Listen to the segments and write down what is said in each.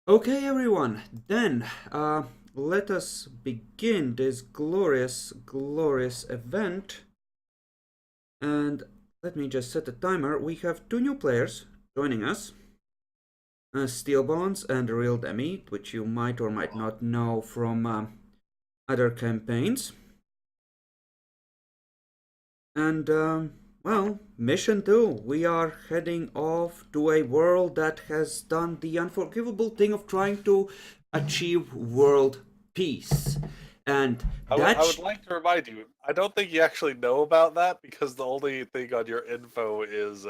Okay, everyone, then let us begin this glorious event. And let me just set a timer. We have two new players joining us, Steelbones and the Real Demi, which you might or might not know from other campaigns. And well, mission 2. We are heading off to a world that has done the unforgivable thing of trying to achieve world peace. And I would like to remind you, I don't think you actually know about that because the only thing on your info is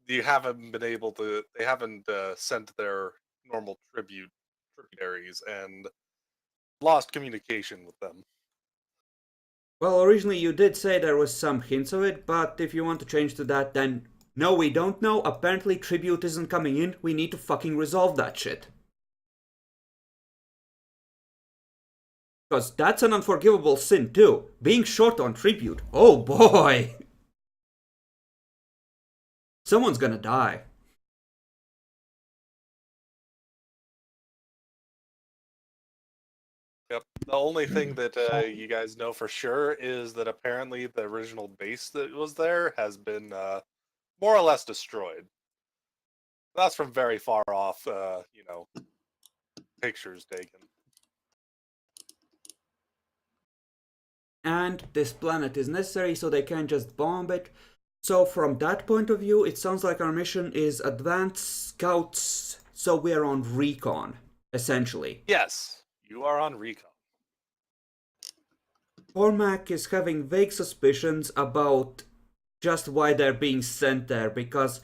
you haven't been able to. They haven't sent their normal tributaries and lost communication with them. Well, originally you did say there was some hints of it, but if you want to change to that, then no, we don't know. Apparently tribute isn't coming in. We need to fucking resolve that shit. Because that's an unforgivable sin too. Being short on tribute. Oh boy! Someone's gonna die. Yep. The only thing that you guys know for sure is that apparently the original base that was there has been more or less destroyed. That's from very far off, pictures taken. And this planet is necessary, so they can't just bomb it. So from that point of view, it sounds like our mission is advanced scouts, so we're on recon, essentially. Yes, you are on recon. Cormac is having vague suspicions about just why they're being sent there, because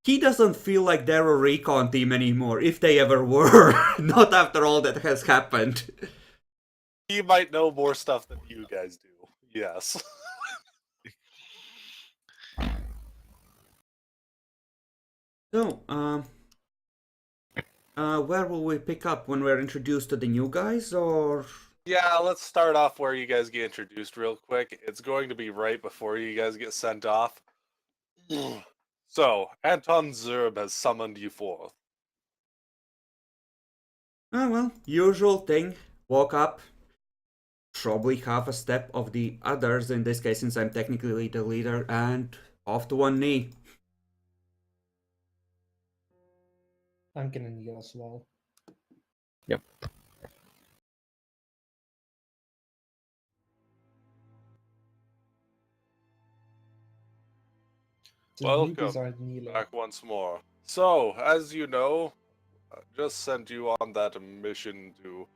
he doesn't feel like they're a recon team anymore, if they ever were. Not after all that has happened. He might know more stuff than you guys do. Yes. So, where will we pick up when we're introduced to the new guys, or? Yeah, let's start off where you guys get introduced real quick. It's going to be right before you guys get sent off. So, Anton Zerb has summoned you forth. Ah, well, usual thing. Walk up, probably half a step of the others, in this case, since I'm technically the leader, and off to one knee. I'm gonna kneel as well. Yep. The newbies Welcome aren't kneeling. back once more. So, as you know, I just sent you on that mission to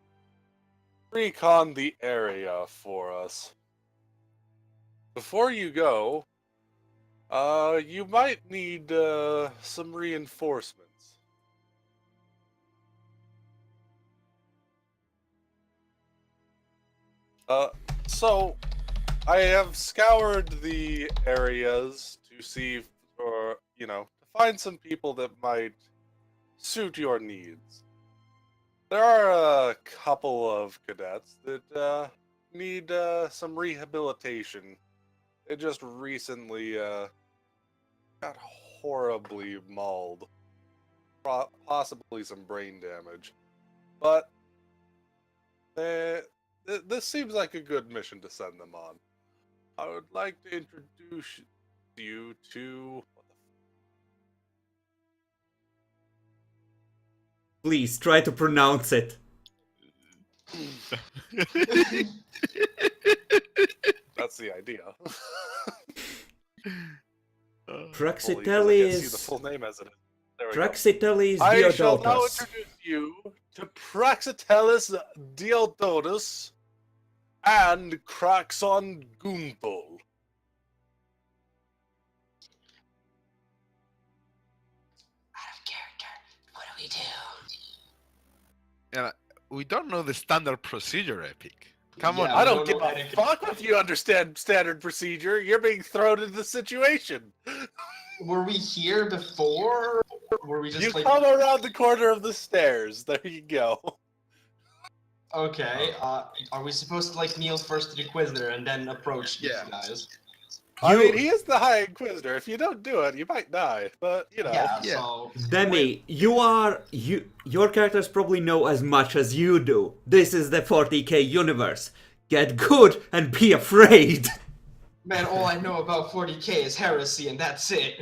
recon the area for us. Before you go, you might need some reinforcements. So I have scoured the areas to see, or to find some people that might suit your needs. There are a couple of cadets that need some rehabilitation. They just recently got horribly mauled, possibly some brain damage. But this seems like a good mission to send them on. I would like to introduce you to. Please try to pronounce it. That's the idea. Praxiteles. See the full name as it is. There we Praxiteles go. I shall now Diodotus. introduce you to Praxiteles Diodotus and Kraxon Gumpel. Out of character. What do we do? Yeah, we don't know the standard procedure, Epic. Come Yeah, on. I don't know give a etiquette. fuck if you understand standard procedure. You're being thrown into the situation. Were we here before? Or were we just You like come around the corner of the stairs. There you go. okay? Are we supposed to like kneel first to the Inquisitor and then approach these Yeah. guys? I mean, he is the High Inquisitor. If you don't do it, you might die. But, you know. Yeah, Yeah. so Demi, your characters probably know as much as you do. This is the 40k universe. Get good and be afraid. man, all I know about 40k is heresy, and that's it.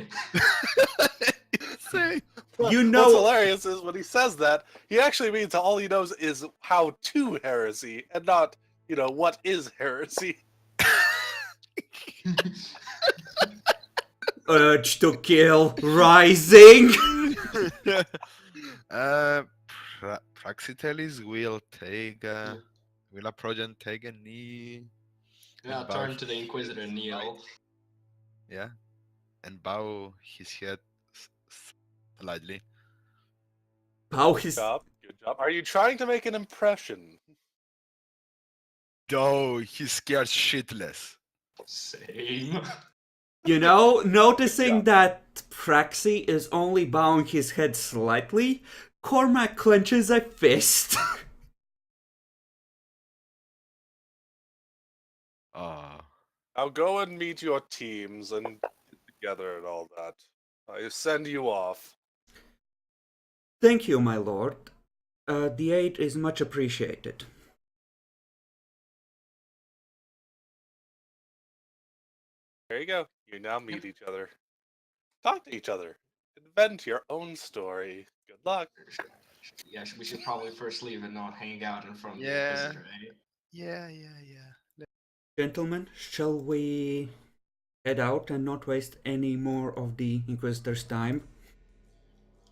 Say, You What's know, hilarious is when he says that, he actually means all he knows is how to heresy, and not, what is heresy. urge to kill rising. Praxiteles will take will approach and take a knee. Yeah, and bow turn to the his Inquisitor, head kneel. slightly. Yeah, and bow his head slightly. How Good his job. Good job. Are you trying to make an impression? Though he's scared shitless. Same. noticing job. that Praxi is only bowing his head slightly, Cormac clenches a fist. Now go and meet your teams and get together and all that. I send you off. Thank you, my lord. The aid is much appreciated. There you go. You now meet each other. Talk to each other. Invent your own story. Good luck. Yeah, we should probably first leave and not hang out in front of the Yeah. Inquisitor, eh? Yeah. Gentlemen, shall we head out and not waste any more of the Inquisitor's time?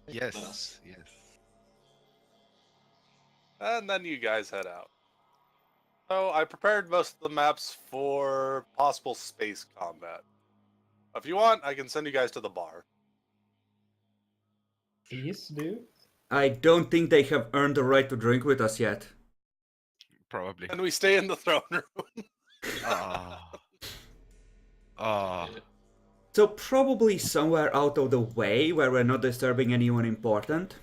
Yes. And then you guys head out. So I prepared most of the maps for possible space combat. If you want, I can send you guys to the bar. Please do. I don't think they have earned the right to drink with us yet. Probably. And we stay in the throne room. So probably somewhere out of the way where we're not disturbing anyone important.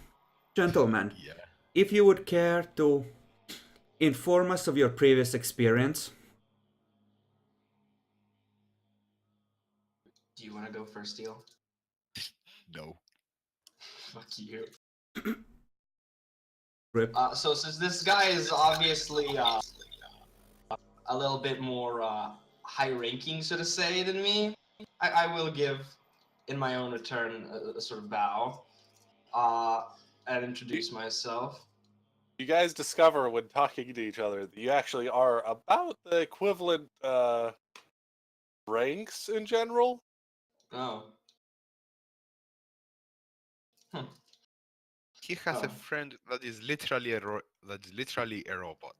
Gentlemen, Yeah. if you would care to inform us of your previous experience. Do you want to go first, Deal? No. Fuck you. Rip. So since this guy is obviously a little bit more high-ranking, so to say, than me, I will give, in my own return, a sort of bow and introduce myself. You guys discover when talking to each other that you actually are about the equivalent ranks in general. Oh. He has a Oh. friend that is literally a robot.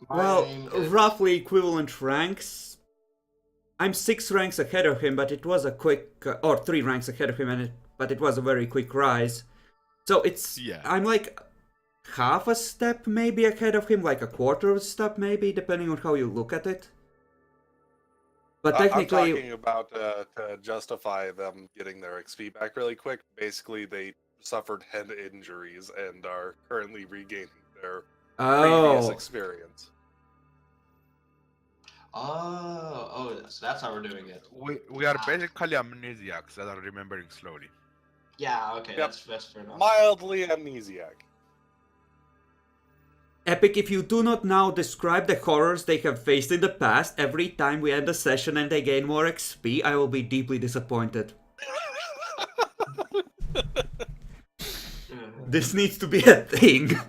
My Well, name is- roughly equivalent ranks. I'm 6 ranks ahead of him, but it was a quick, or 3 ranks ahead of him, but it was a very quick rise. So it's, Yeah. I'm like half a step maybe ahead of him, like a quarter of a step maybe, depending on how you look at it. But technically, I'm talking about to justify them getting their XP back really quick. Basically, they suffered head injuries and are currently regaining their previous experience. Oh, so that's how we're doing it. We are basically amnesiacs that are remembering slowly. Yeah, okay, Yep. that's fair enough. Mildly amnesiac. Epic, if you do not now describe the horrors they have faced in the past every time we end a session and they gain more XP, I will be deeply disappointed. This needs to be a thing.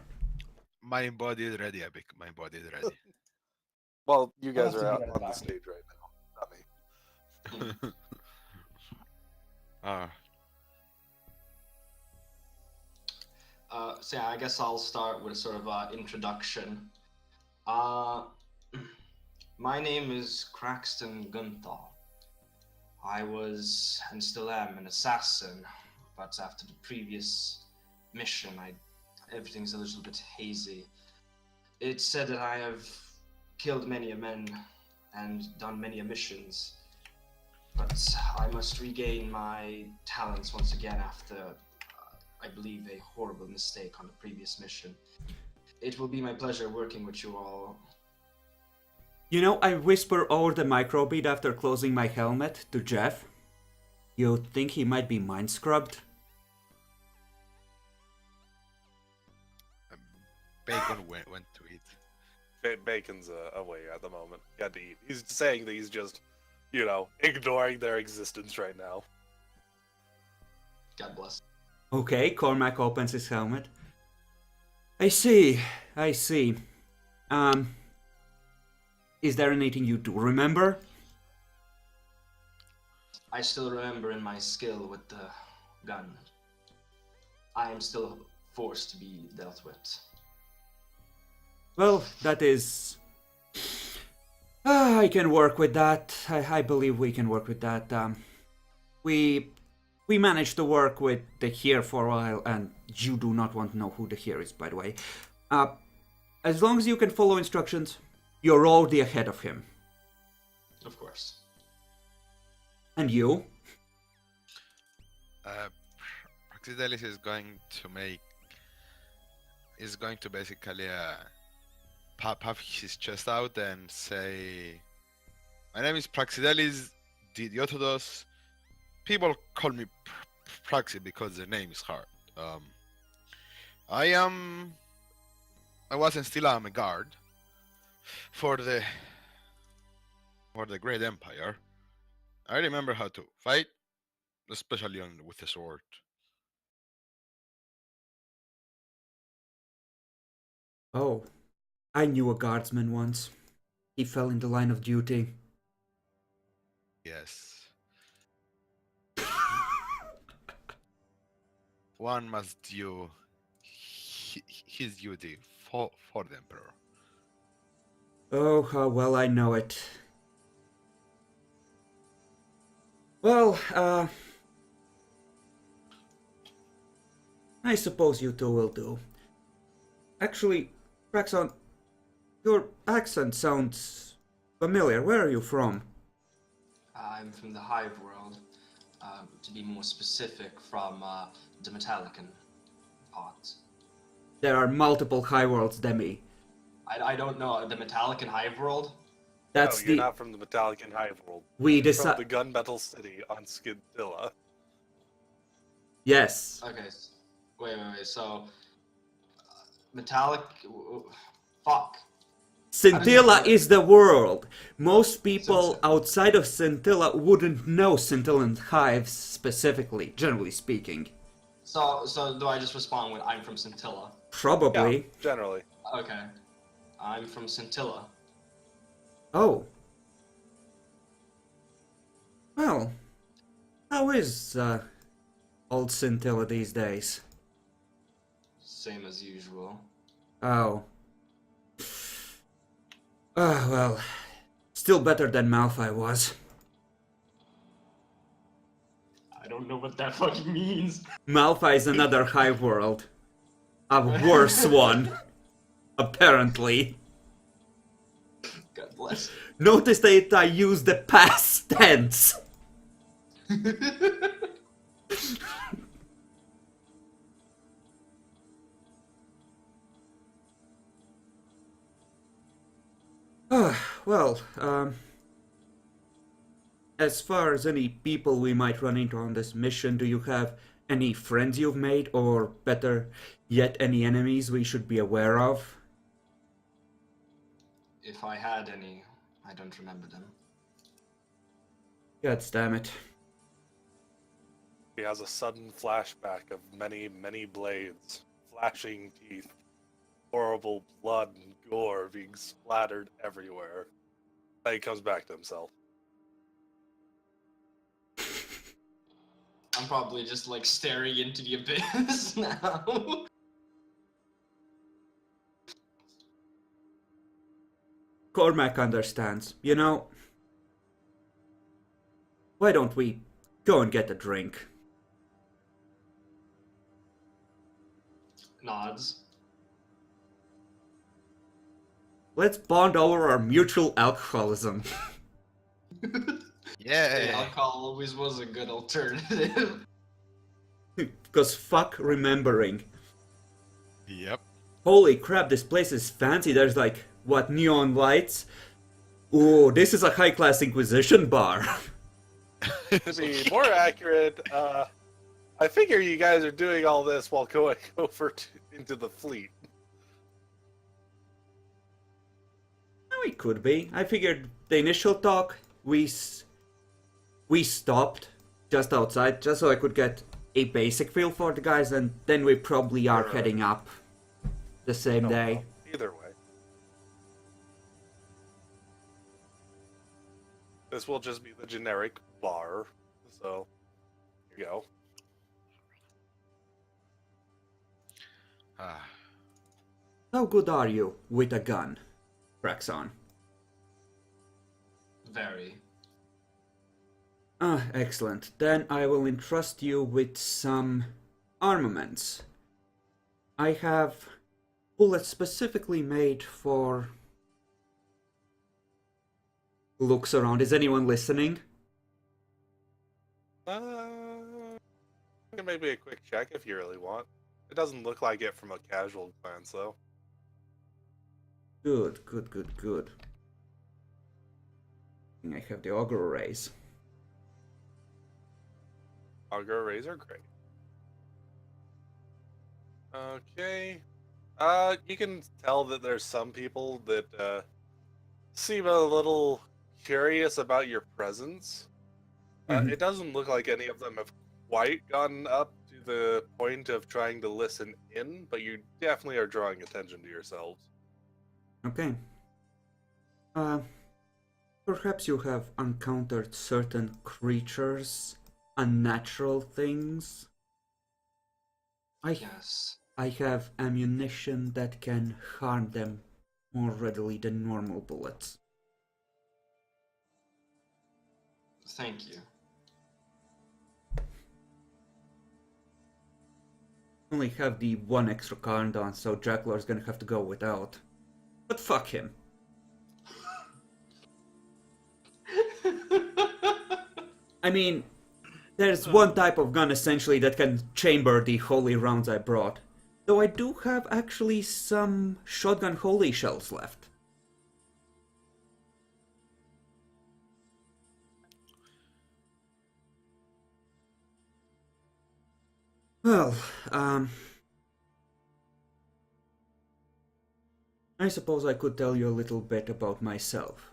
My body is ready, Epic. My body is ready. Well, you guys I'll are have out to get on the back. stage right now, not me. So yeah, I guess I'll start with sort of an introduction. My name is Craxton Gunthal. I was, and still am, an assassin, but after the previous mission, everything's a little bit hazy. It's said that I have killed many a men and done many a missions, but I must regain my talents once again after, I believe, a horrible mistake on the previous mission. It will be my pleasure working with you all. You know, I whisper over the microbead after closing my helmet to Jeff. You think he might be mind scrubbed? Bacon went to eat. Bacon's away at the moment. He had to eat. He's saying that he's just, you know, ignoring their existence right now. God bless. Okay, Cormac opens his helmet. I see. Is there anything you do remember? I still remember in my skill with the gun. I am still forced to be dealt with. Well, that is... I can work with that. I believe we can work with that. We managed to work with the Here for a while, and you do not want to know who the Here is, by the way. As long as you can follow instructions, you're already ahead of him. Of course. And you? Praxidelis is going to basically puff his chest out and say, "My name is Praxidelis Diotodos. People call me Praxi because the name is hard. I wasn't still a guard for the Great Empire. I remember how to fight, especially with a sword." Oh, I knew a guardsman once. He fell in the line of duty. Yes. One must do his duty for the Emperor. Oh, how well I know it. Well, I suppose you two will do. Actually, Praxon, your accent sounds familiar. Where are you from? I'm from the Hive world. To be more specific, from the Metallican part. There are multiple high worlds, Demi. I don't know the Metallican Hive world. That's No, you're the... not from the Metallic and Hive world. We You're from decide... the Gunmetal City on Skintilla. Yes. Okay. Wait. So, Metallic. Fuck. Scintilla is the world. Most people outside of Scintilla wouldn't know Scintillan hives specifically, generally speaking. So do I just respond with "I'm from Scintilla"? Probably. Yeah, generally. Okay. I'm from Scintilla. Oh. Well, how is old Scintilla these days? Same as usual. Oh. Well, still better than Malphite was. I don't know what that fucking means. Malphite is another hive world. A worse one. Apparently. God bless. Notice that I use the past tense. Well, as far as any people we might run into on this mission, do you have any friends you've made, or better yet, any enemies we should be aware of? If I had any, I don't remember them. God damn it. He has a sudden flashback of many, many blades, flashing teeth, horrible blood and gore being splattered everywhere. Then he comes back to himself. I'm probably just like staring into the abyss now. Cormac understands. You know, why don't we go and get a drink? Nods. Let's bond over our mutual alcoholism. Hey, Yeah. alcohol always was a good alternative. Because fuck remembering. Yep. Holy crap, this place is fancy. There's like, what, neon lights? Ooh, this is a high-class Inquisition bar. To be more accurate, I figure you guys are doing all this while going over into the fleet. We could be. I figured the initial talk, we stopped just outside, just so I could get a basic feel for the guys, and then we probably are Right. heading up the same Don't day. know. Either way. This will just be the generic bar, so here you go. Ah, How good are you with a gun, Braxon? Very. Ah, excellent. Then I will entrust you with some armaments. I have bullets specifically made for... Looks around. Is anyone listening? Maybe a quick check if you really want. It doesn't look like it from a casual glance, though. Good, good, good, good. I have the auger rays. Auger rays are great. Okay. You can tell that there's some people that seem a little curious about your presence. Mhm. It doesn't look like any of them have quite gotten up to the point of trying to listen in, but you definitely are drawing attention to yourselves. Okay. Perhaps you have encountered certain creatures, unnatural things. Yes. I have ammunition that can harm them more readily than normal bullets. Thank you. Only have the one extra card on, so Dracula's gonna have to go without. But fuck him. I mean, there's one type of gun essentially that can chamber the holy rounds I brought. Though I do have actually some shotgun holy shells left. Well, I suppose I could tell you a little bit about myself.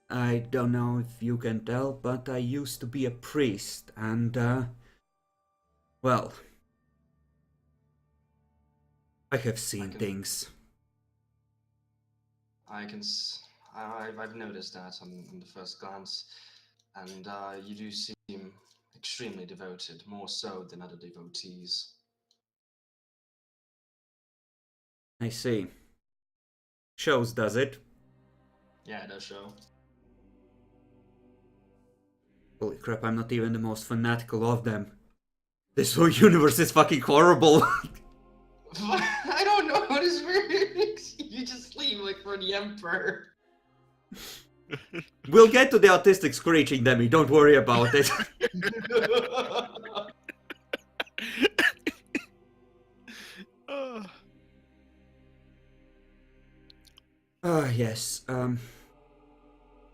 I don't know if you can tell, but I used to be a priest, and, well, I have seen things. I've noticed that on the first glance, and you do seem extremely devoted, more so than other devotees. I see. Shows, does it? Yeah, it does show. Holy crap, I'm not even the most fanatical of them. This whole universe is fucking horrible. I don't know what is weird. You just sleep like for the Emperor. We'll get to the autistic screeching, Demi, don't worry about it. ah. Yes,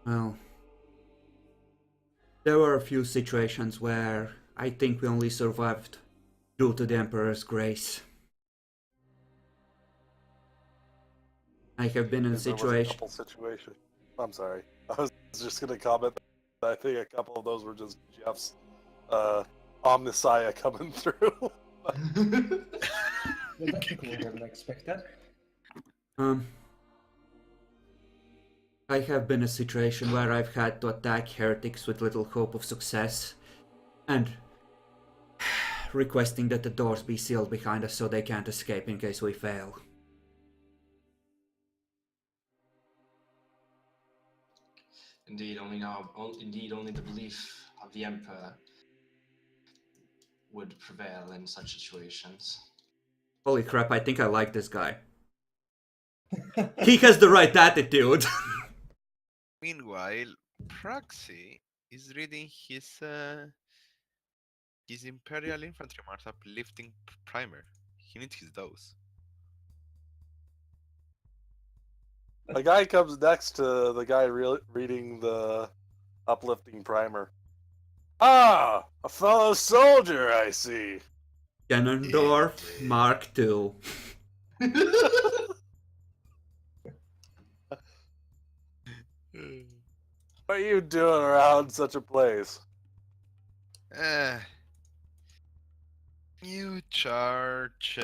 well, there were a few situations where I think we only survived due to the Emperor's grace. I have been in a There was a situation... couple situations. I'm sorry. I was just going to comment that I think a couple of those were just Jeff's omnissiah coming through. Well, that's cooler than expected. I have been in a situation where I've had to attack heretics with little hope of success, and requesting that the doors be sealed behind us so they can't escape in case we fail. Indeed, only the belief of the Emperor would prevail in such situations. Holy crap, I think I like this guy. He has the right attitude. Meanwhile, Praxi is reading his Imperial Infantry Mars uplifting primer. He needs his dose. The guy comes next to the guy reading the uplifting primer. Ah, a fellow soldier, I see. Ganondorf Mark II. What are you doing around such a place? New charge.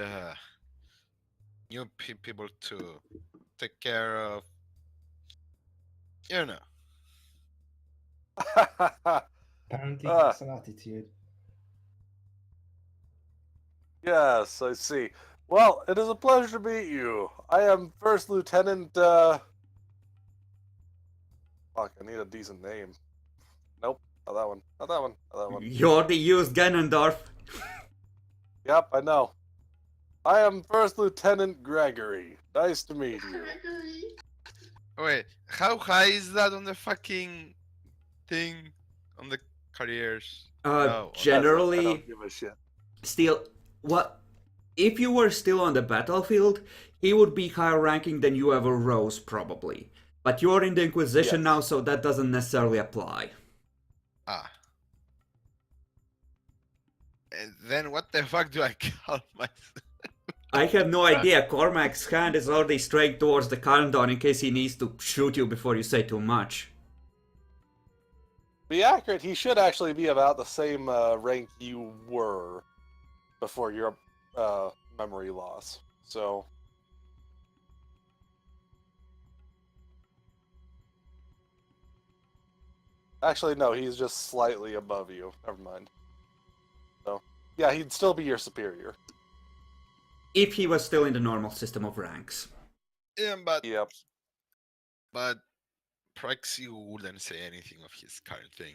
New people to take care of. You know. Apparently, Ah. that's an attitude. Yes, I see. Well, it is a pleasure to meet you. I am First Lieutenant, Fuck, I need a decent name. Nope, not that one. Not that one. Not that one. You already used Ganondorf. Yep, I know. I am First Lieutenant Gregory. Nice to meet you. Wait, how high is that on the fucking thing? On the careers? No, I Generally, don't give a shit. still, what if you were still on the battlefield, he would be higher ranking than you ever rose, probably. But you're in the Inquisition Yes. now, so that doesn't necessarily apply. Ah. And then what the fuck do I call myself? I have no idea. Cormac's hand is already straight towards the countdown in case he needs to shoot you before you say too much. Be accurate, he should actually be about the same rank you were before your memory loss. So, actually, no, he's just slightly above you. Never mind. So, yeah, he'd still be your superior. If he was still in the normal system of ranks. Yeah, but Yep. Praxi wouldn't say anything of his current thing.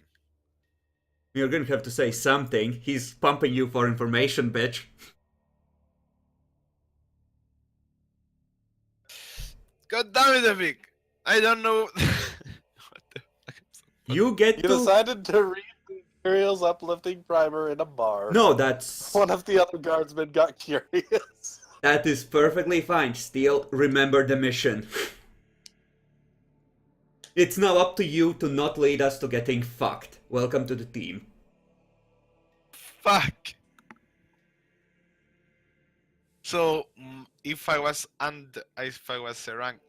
You're gonna have to say something. He's pumping you for information, bitch. God damn it, Vic! I don't know. What the fuck? You get You to... decided to read the Imperial's uplifting primer in a bar. No, that's... One of the other guardsmen got curious. That is perfectly fine. Still, remember the mission. It's now up to you to not lead us to getting fucked. Welcome to the team. Fuck. So if I was a rank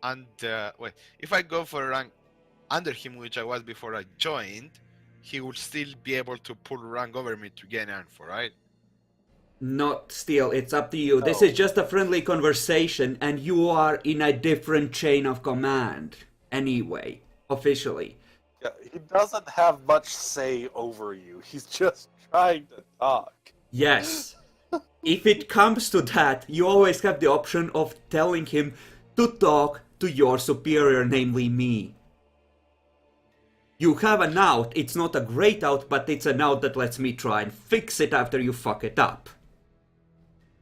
under if I go for a rank under him, which I was before I joined, he would still be able to pull rank over me to gain info, right? Not still, it's up to you. This No. is just a friendly conversation and you are in a different chain of command. Anyway, officially. Yeah, he doesn't have much say over you. He's just trying to talk. Yes. If it comes to that, you always have the option of telling him to talk to your superior, namely me. You have an out. It's not a great out, but it's an out that lets me try and fix it after you fuck it up.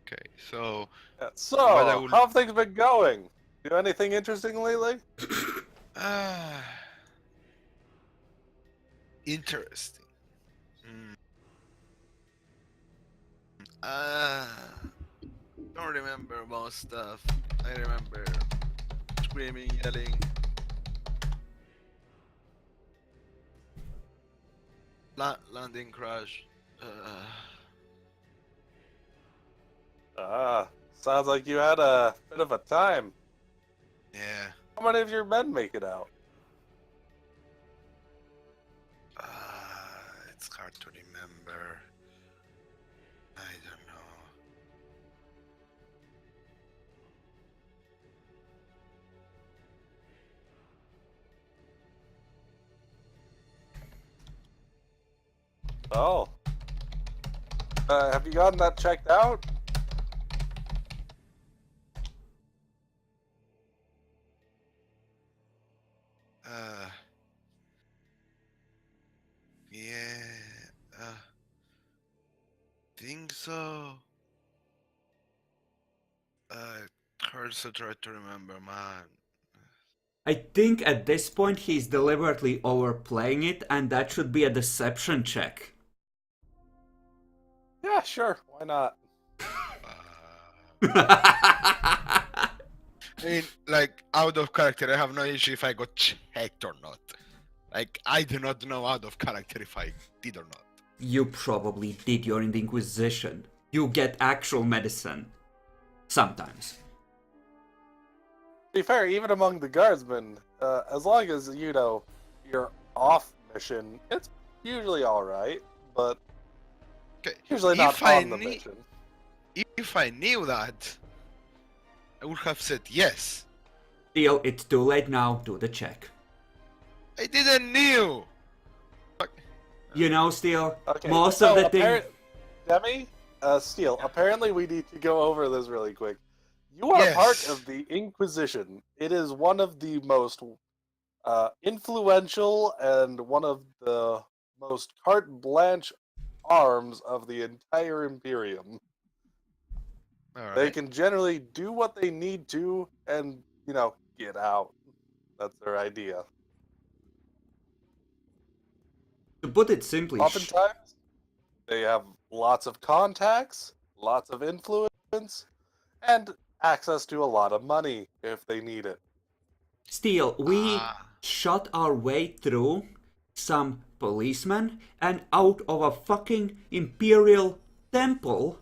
Okay, so Yeah, so, But I will- how have things been going? Do anything interesting lately? Interesting. Don't remember most stuff. I remember screaming, yelling. Landing crash. Sounds like you had a bit of a time. Yeah. How many of your men make it out? It's hard to remember. I don't know. Oh. Have you gotten that checked out? Yeah. Think so. Hard to try to remember, man. I think at this point he's deliberately overplaying it, and that should be a deception check. Yeah, sure. Why not? I mean, like, out of character, I have no issue if I got checked or not. Like, I do not know out of character if I did or not. You probably did. You're in the Inquisition. You get actual medicine. Sometimes. To be fair, even among the guardsmen, as long as, you know, you're off mission, it's usually alright, but Okay, usually not if I on the knew- mission. If I knew that, I would have said yes. Still, it's too late now. Do the check. I didn't knew. You know, still, Okay, most so of the thing... Demi, Steele, apparently we need to go over this really quick. You are part Yes. of the Inquisition. It is one of the most influential and one of the most carte blanche arms of the entire Imperium. All They right. can generally do what they need to and, you know, get out. That's their idea. To put it simply, Oftentimes, they have lots of contacts, lots of influence, and access to a lot of money if they need it. still, we Ah. shot our way through some policemen and out of a fucking Imperial temple,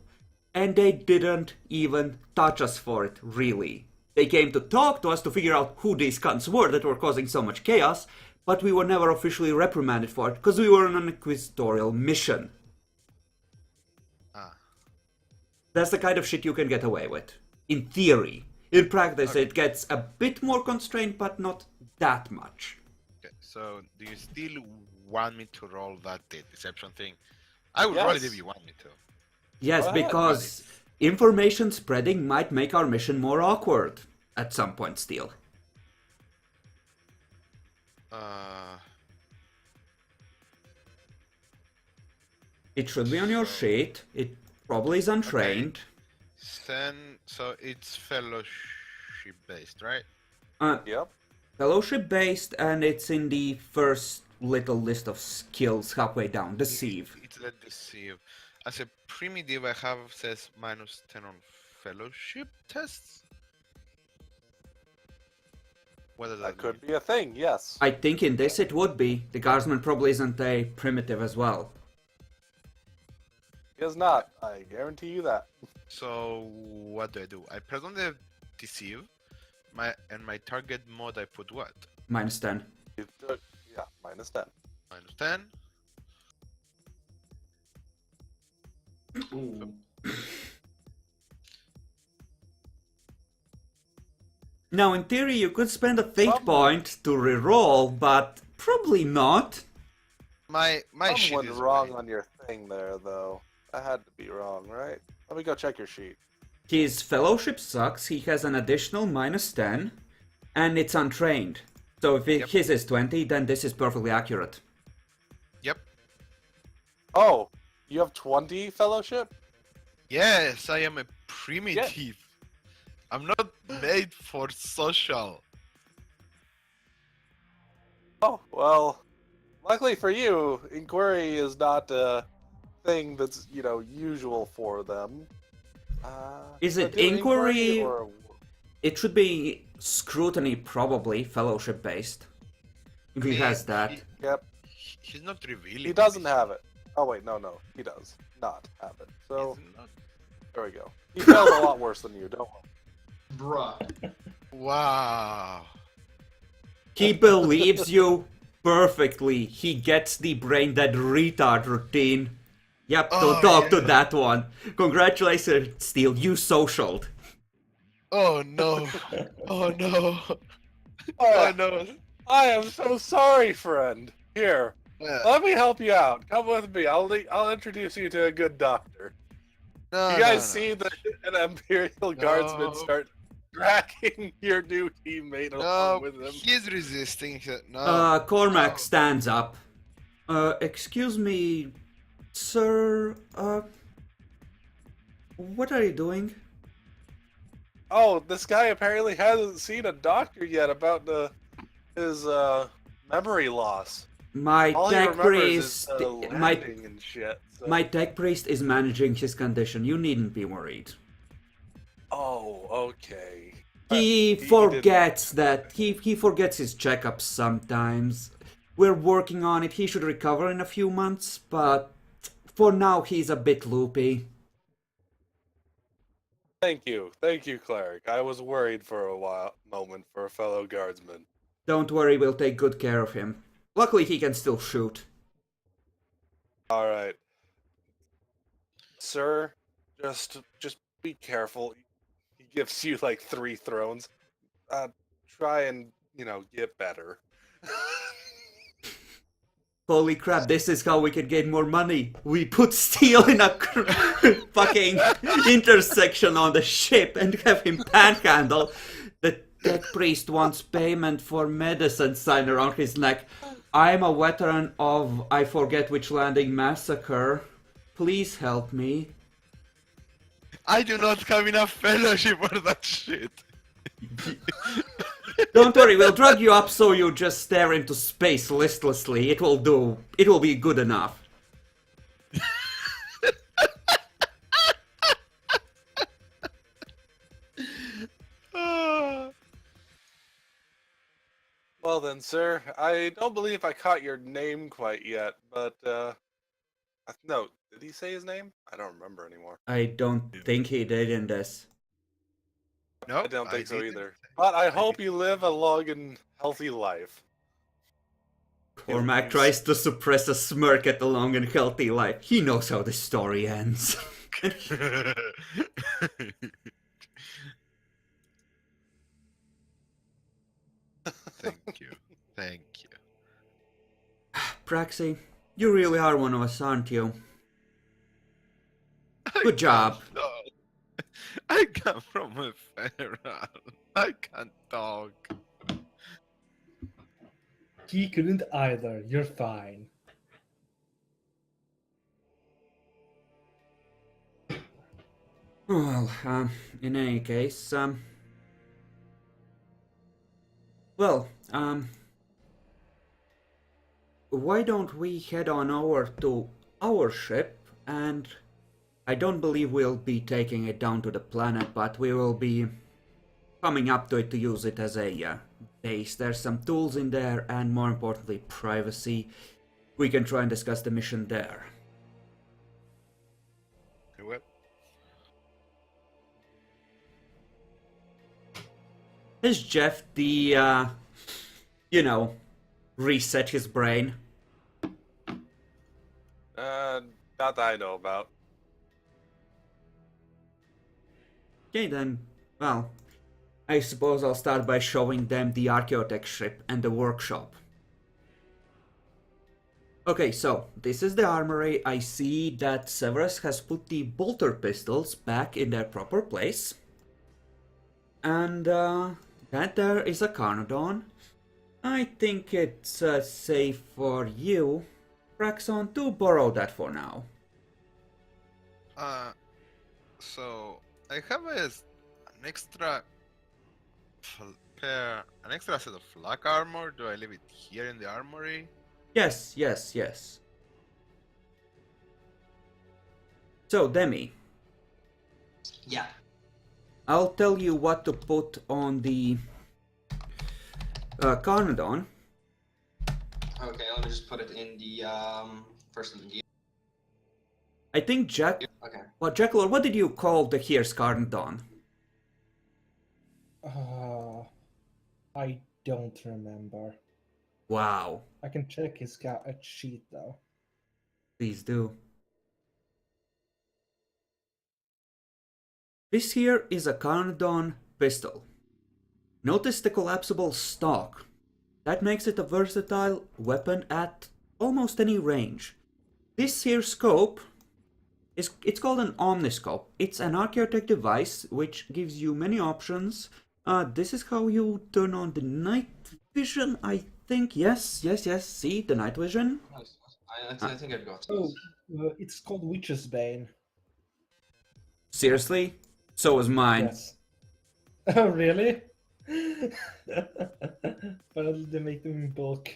and they didn't even touch us for it, really. They came to talk to us to figure out who these cunts were that were causing so much chaos, but we were never officially reprimanded for it because we were on an inquisitorial mission. Ah. That's the kind of shit you can get away with. In theory. In practice, Okay. it gets a bit more constrained, but not that much. Okay, so do you still want me to roll that deception thing? I would roll it if Yes. you want me to. Yes, Go ahead. because information spreading might make our mission more awkward at some point still. It should be on your So- sheet. It probably is untrained. Then, so it's fellowship based, right? Yep. Fellowship based, and it's in the first little list of skills halfway down. Deceive. It's the deceive. As a primitive, I have says -10 on fellowship tests. What does That that could mean? be a thing, yes. I think in this it would be. The guardsman probably isn't a primitive as well. He is not. I guarantee you that. So what do? I press on the deceive, my target mode I put what? -10. You took, yeah, -10. -10. Ooh. Now, in theory, you could spend a fate Some- point to reroll, but probably not. My sheet Someone is wrong right. on your thing there, though. That had to be wrong, right? Let me go check your sheet. His fellowship sucks, he has an additional -10, and it's untrained. So if Yep. his is 20, then this is perfectly accurate. Yep. Oh, you have 20 fellowship? Yes, I am a primitive. I'm not made for social. Oh, well, luckily for you, inquiry is not a thing that's, you know, usual for them. Is should I it do inquiry? or... It should be scrutiny, probably, fellowship based. If he mean, has that. Yep, He's not revealing. he doesn't have it. Oh, wait, no, he does not have it. So, He's not. there we go. He failed a lot worse than you, don't worry. Bruh. Wow. He believes you perfectly. He gets the brain dead retard routine. Yep, Oh, don't talk to yeah. that one. Congratulations, Steel, you socialed. Oh no. Oh no. Oh, Oh no. I am so sorry, friend. Here, let me help you out. Come with me. I'll introduce you to a good doctor. No, You guys see an Imperial Guardsman No. start dragging your new teammate along No, with him. he's resisting. No. Cormac No. stands up. Excuse me, sir, what are you doing? Oh, this guy apparently hasn't seen a doctor yet about his memory loss. My All he tech remembers is priest, my landing and shit. So. my tech priest is managing his condition. You needn't be worried. Oh, okay. He didn't- forgets that. He forgets his checkups sometimes. We're working on it. He should recover in a few months, but for now he's a bit loopy. Thank you, cleric. I was worried for a moment for a fellow guardsman. Don't worry, we'll take good care of him. Luckily he can still shoot. All right, sir. Just be careful. He gives you like 3 thrones. Try and get better. Holy crap, this is how we can get more money. We put steel in a fucking intersection on the ship and have him panhandle. The dead priest wants payment for medicine sign around his neck. I'm a veteran of I forget which landing massacre. Please help me. I do not have enough fellowship for that shit. Don't worry, we'll drag you up so you just stare into space listlessly. It will do. It will be good enough. Well then, sir, I don't believe I caught your name quite yet, but no, did he say his name? I don't remember anymore. I don't think he did in this. No, I don't think so didn't. either. But I hope didn't. you live a long and healthy life. Cormac tries to suppress a smirk at the long and healthy life. He knows how the story ends. Thank you. Thank you. Praxi, you really are one of us, aren't you? Good job. No. I come from a federal. I can't talk. He couldn't either. You're fine. Well, in any case, well, why don't we head on over to our ship, and I don't believe we'll be taking it down to the planet, but we will be coming up to it to use it as a base. There's some tools in there, and more importantly, privacy. We can try and discuss the mission there. Well, Has Jeff reset his brain? Not that I know about. Okay then, well, I suppose I'll start by showing them the Archaeotech ship and the workshop. Okay, so this is the armory. I see that Severus has put the bolter pistols back in their proper place. And that there is a Carnodon. I think it's safe for you, Praxon, to borrow that for now. So I have an extra an extra set of flak armor. Do I leave it here in the armory? Yes. So, Demi, Yeah. I'll tell you what to put on the Carnodon. Okay, let me just put it in the first in the gear. I think Jack... Okay. Well, Jackalor, what did you call the here's Carnodon? I don't remember. Wow. I can check his sheet though. Please do. This here is a Carnodon pistol. Notice the collapsible stock. That makes it a versatile weapon at almost any range. This here scope it's called an omniscope. It's an Archaeotech device which gives you many options. This is how you turn on the night vision, I think. Yes. See, the night vision. I think I've got it. Oh, it's called Witch's Bane. Seriously? So was mine. Yes. Oh, really? Well, they make them in bulk.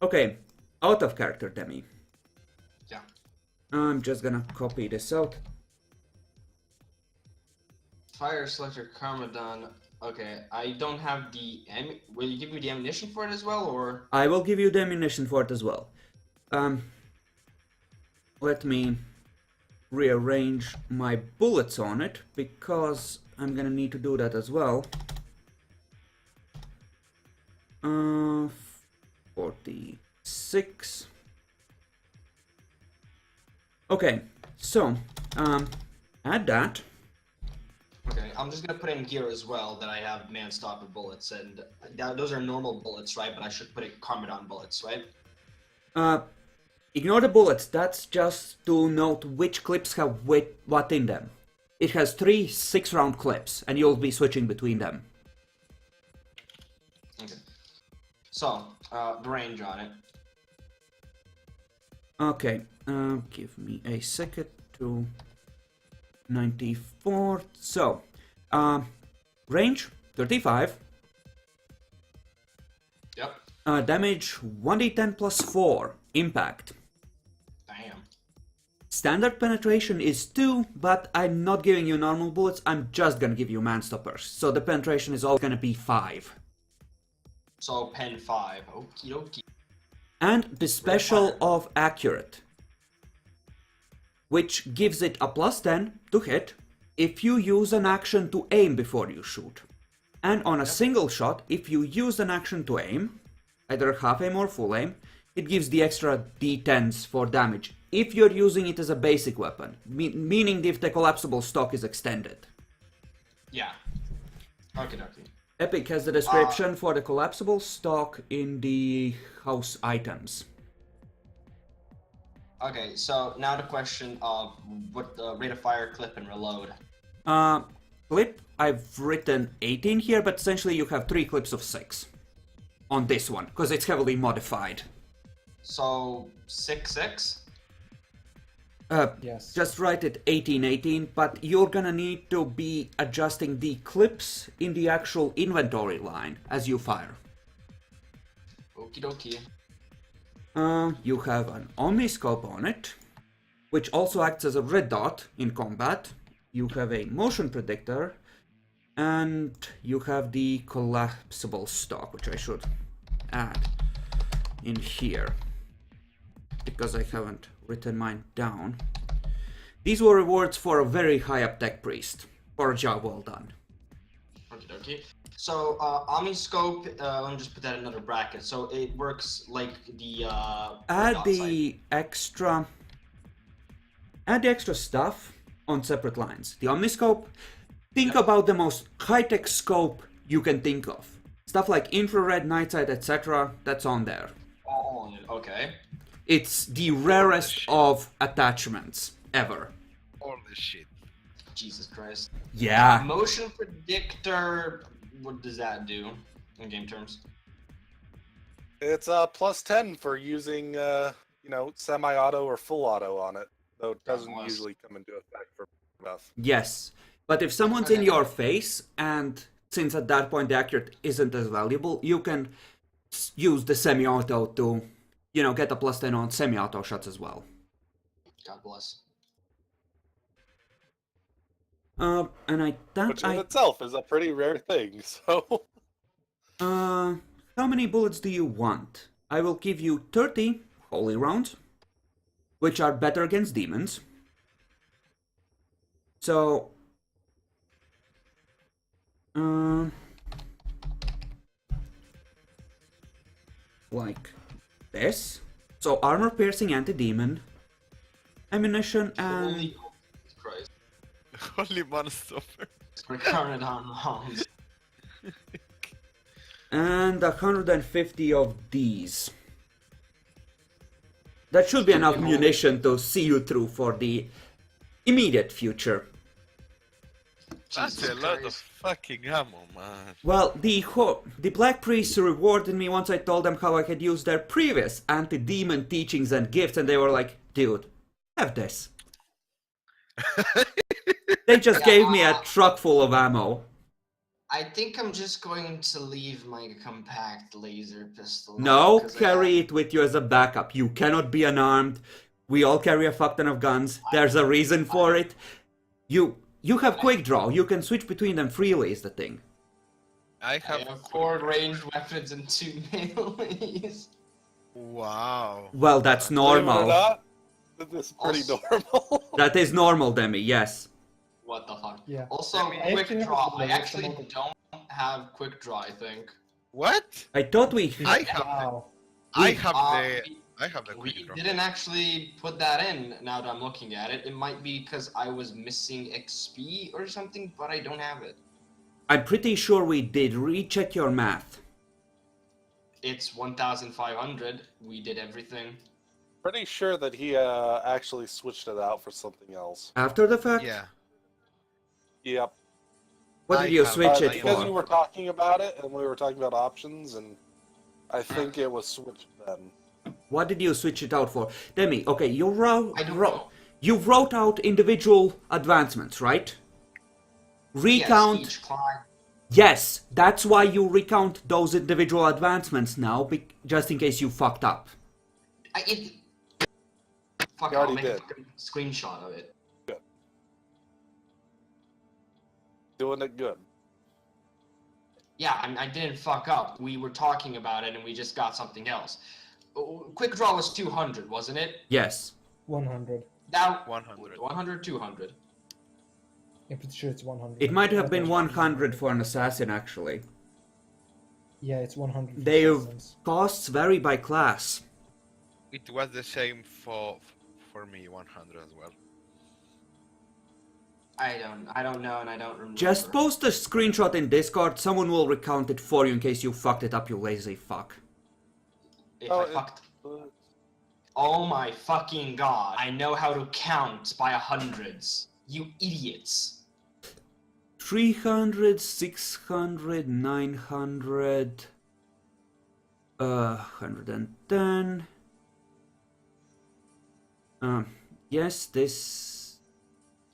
Okay. Out of character, Demi. Yeah. I'm just gonna copy this out. Fire selector Karmadon. Okay, I don't have the will you give me the ammunition for it as well, or? I will give you the ammunition for it as well. Let me rearrange my bullets on it, because I'm gonna need to do that as well. 46. Okay, so add that. Okay, I'm just gonna put in here as well that I have man-stopper bullets, and those are normal bullets, right? But I should put it Karmadon bullets, right? Ignore the bullets, that's just to note which clips have what in them. It has 3 6-round clips, and you'll be switching between them. Okay. So, the range on it. Okay, give me a second to 94. So, range 35. Yep. Damage 1d10 plus 4. Impact. Damn. Standard penetration is 2, but I'm not giving you normal bullets, I'm just gonna give you man-stoppers. So the penetration is all gonna be 5. So, pen 5. Okie dokie. And the special of accurate, which gives it a plus 10 to hit if you use an action to aim before you shoot. And on a single shot, if you use an action to aim, either half aim or full aim, it gives the extra d10s for damage if you're using it as a basic weapon, meaning if the collapsible stock is extended. Yeah. Okie dokie. Epic has the description for the collapsible stock in the house items. Okay, so now the question of what the rate of fire, clip, and reload. Clip, I've written 18 here, but essentially you have 3 clips of 6 on this one, because it's heavily modified. So, 6. Yes. Just write it 18, but you're gonna need to be adjusting the clips in the actual inventory line as you fire. Okie dokie. You have an omniscope on it, which also acts as a red dot in combat. You have a motion predictor, and you have the collapsible stock, which I should add in here, because I haven't written mine down. These were rewards for a very high up tech priest, for a job well done. Okie dokie. So, Omniscope, let me just put that in another bracket. So it works like the, Add dot the extra stuff on separate lines. The omniscope, think about the most high-tech scope you can think of. Stuff like infrared, night sight, etc. That's on there. Oh, okay. It's the rarest of attachments ever. Holy shit. Jesus Christ. Yeah. Motion predictor, what does that do in game terms? It's a plus 10 for using, semi-auto or full auto on it, though it doesn't Nice. usually come into effect for enough. Yes. But if someone's in your face, and since at that point the accurate isn't as valuable, you can use the semi-auto to, get a plus 10 on semi-auto shots as well. God bless. And Which in itself is a pretty rare thing, so... How many bullets do you want? I will give you 30 holy rounds, which are better against demons. So, like this. So armor piercing anti-demon, ammunition, and Holy Christ. Holy monster. We're counting on rounds. and 150 of these. That should be enough munition to see you through for the immediate future. That's Jesus a lot of Christ. fucking ammo, man. Well, the Black Priests rewarded me once I told them how I had used their previous anti-demon teachings and gifts, and they were like, dude, have this. They just gave me a truck full of ammo. I think I'm just going to leave my compact laser pistol. No, 'cause carry it with you as a backup. You cannot be unarmed. We all carry a fuck ton of guns. There's a reason for it. you have quick draw. You can switch between them freely. Is the thing. I I have. have 4 ranged weapons and 2 melees. Wow. Well, that's Believe it or normal. not, this is pretty Also- normal. That is normal, Demi. Yes. What the fuck? Yeah. Also, I mean, I quick actually draw. have I the actually lowest don't have quick draw, I think. What? I thought we. I have. Wow. I have Uh, the. we- I have the We quick draw. didn't actually put that in now that I'm looking at it. It might be because I was missing XP or something, but I don't have it. I'm pretty sure we did. Recheck your math. It's 1,500. We did everything. Pretty sure that he actually switched it out for something else. After the fact. Yeah. Yep. What I did you have- switch it Because for? you were talking about it, and we were talking about options, and I think it was switched then. What did you switch it out for? Demi, okay, you wrote, I don't know. you wrote out individual advancements, right? Recount. Yes, each climb. Yes, that's why you recount those individual advancements now, just in case you fucked up. Fuck, You I'll already make a did. fucking screenshot of it. Doing it good. Yeah, I didn't fuck up. We were talking about it and we just got something else. Quick draw was 200, wasn't it? Yes. 100. That 100. 100, 200. I'm pretty sure it's 100. It might have been 100 for an assassin, actually. Yeah, it's 100. for Their assassins. costs vary by class. It was the same for me, 100 as well. I don't know, and I don't remember. Just post a screenshot in Discord, someone will recount it for you in case you fucked it up, you lazy fuck. If Oh, I fucked. Oh my fucking god! I know how to count by hundreds. You idiots! 300, 600, 900, 110. Yes, this.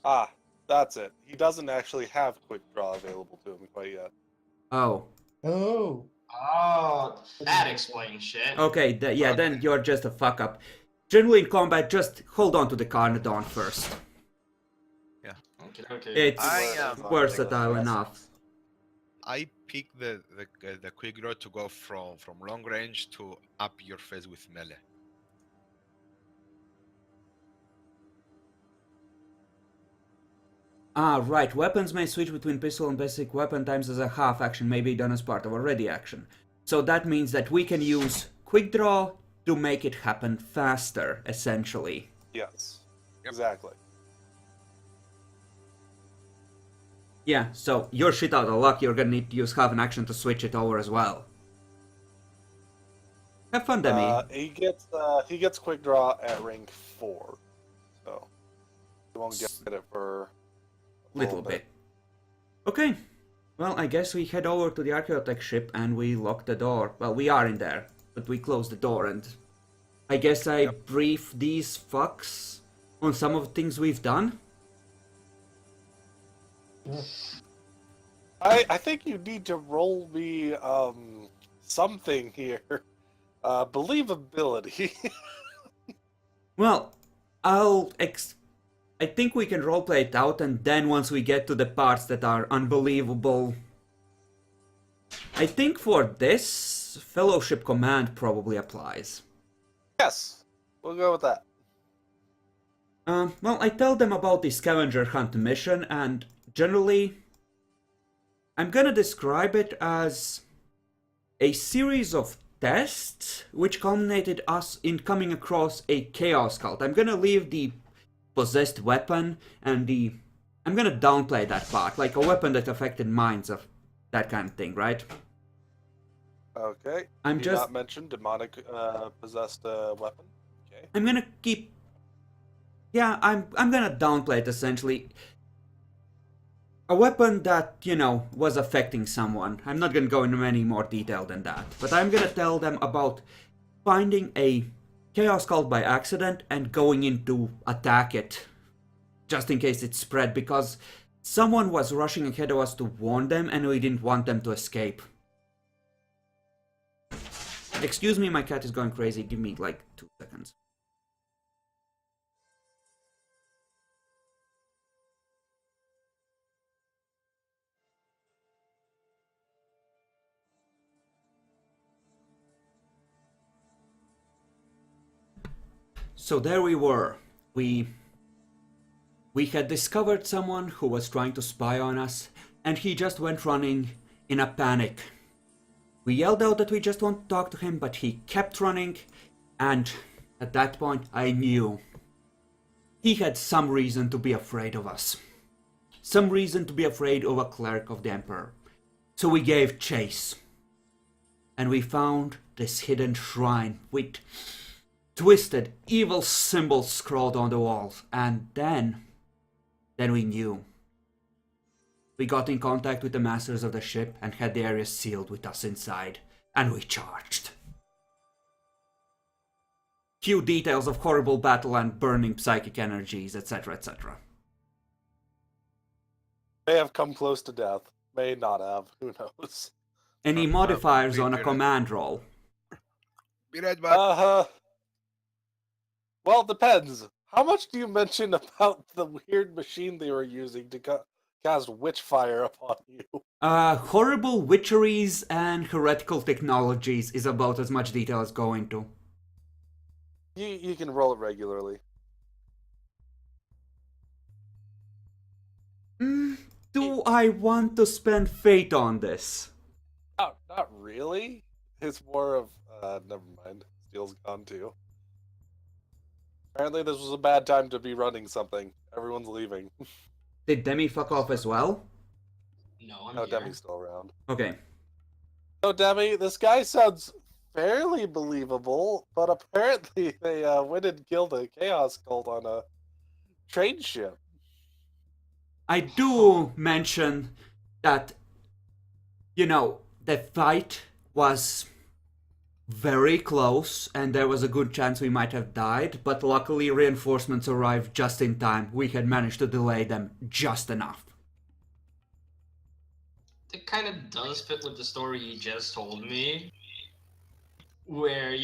Ah, that's it. He doesn't actually have quick draw available to him quite yet. Oh. Oh. Oh, that explains shit. Okay, yeah, then you're just a fuck up. Generally in combat, just hold on to the Carnodon first. Okay. It's I, versatile enough. I picked the quick draw to go from long range to up your face with melee. Ah, right. Weapons may switch between pistol and basic weapon times as a half action may be done as part of a ready action. So that means that we can use quick draw to make it happen faster, essentially. Yes. Yep. Exactly. Yeah, so you're shit out of luck, you're gonna need to use half an action to switch it over as well. Have fun, Demi. He gets quick draw at rank 4, so he won't get it for a Little bit. Okay. Well, I guess we head over to the Archaeotech ship and we lock the door. Well, we are in there, but we close the door and I guess I brief these fucks on some of the things we've done. I think you need to roll me something here. Believability. Well, I think we can roleplay it out, and then once we get to the parts that are unbelievable... I think for this, Fellowship Command probably applies. Yes, we'll go with that. Well, I tell them about the scavenger hunt mission, and generally, I'm gonna describe it as a series of tests which culminated us in coming across a chaos cult. I'm gonna leave the possessed weapon and I'm gonna downplay that part, like a weapon that affected minds of that kind of thing, right? Okay. I'm Do just- not mention demonic possessed weapon. Okay. I'm gonna keep... Yeah, I'm gonna downplay it essentially. A weapon that, you know, was affecting someone. I'm not gonna go into any more detail than that. But I'm gonna tell them about finding a chaos cult by accident and going in to attack it. Just in case it spread, because someone was rushing ahead of us to warn them and we didn't want them to escape. Excuse me, my cat is going crazy. Give me like 2 seconds. So there we were. We had discovered someone who was trying to spy on us, and he just went running in a panic. We yelled out that we just want to talk to him, but he kept running, and at that point I knew he had some reason to be afraid of us. Some reason to be afraid of a cleric of the Emperor. So we gave chase. And we found this hidden shrine with twisted, evil symbols scrawled on the walls. And then we knew. We got in contact with the masters of the ship and had the area sealed with us inside. And we charged. Few details of horrible battle and burning psychic energies, etc., etc. May have come close to death. May not have. Who knows? Any modifiers on a Be command roll? right back. Well, it depends. How much do you mention about the weird machine they were using to cast witch fire upon you? Horrible witcheries and heretical technologies is about as much detail as go into. You can roll it regularly. Do I want to spend fate on this? Not really. It's more of never mind. Steel's gone too. Apparently this was a bad time to be running something. Everyone's leaving. Did Demi fuck off as well? No, I'm No, here. Demi's still around. Okay. So Demi, this guy sounds fairly believable, but apparently they went and killed a chaos cult on a trade ship. I do mention that, the fight was very close and there was a good chance we might have died, but luckily reinforcements arrived just in time. We had managed to delay them just enough. It kind of does fit with the story you just told me, where,